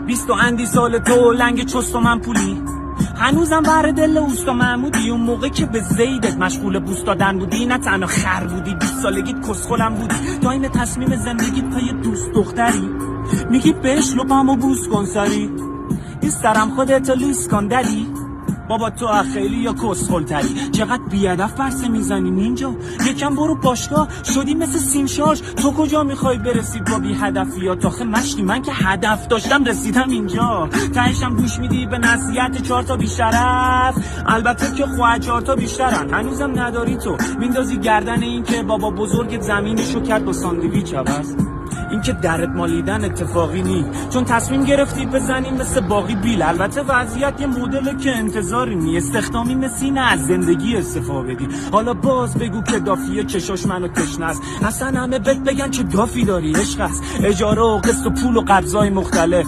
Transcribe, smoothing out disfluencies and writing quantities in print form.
20 اندی سال تو لنگ چست و من پولی، هنوزم بر دل اوستا محمودی. اون موقع که به زیدت مشغول بوست دادن بودی، نه تنها خر بودی، 20 سالگیت کسخلم بودی. تایم تصمیم زندگیت پای دوست دختری، میگی بهش لپم و بوس کن سری، دوست دارم خودتو لوس کن دری. بابا تو خیلی یا کسخل تری، چقدر بیادف برسه میزنی اینجا. یکم برو باشگاه، شدی مثل سیم شارژ. تو کجا میخوای برسی با بی هدفیات؟ آخه مشتی من که هدف داشتم رسیدم اینجا. تهشم گوش میدی به نصیحت 4 تا بیشرف، البته که خواهد 4 تا بیشترن. هنوزم نداری تو میندازی گردن این که بابا بزرگت زمینشو کرد با ساندویچ عوض. این که درت مالیدن اتفاقی نی، چون تصمیم گرفتی بزنی مثل باقی بیل. البته وضعیت یه مدل که انتظاری نی، استخدامی مثل اینه از زندگی استفاده بدی. حالا باز بگو که دافیه چشاش منو تشنه است، اصلا همه بهت بگن چه دافی داری عشق است. اجاره و قسط و پول و قبضای مختلف.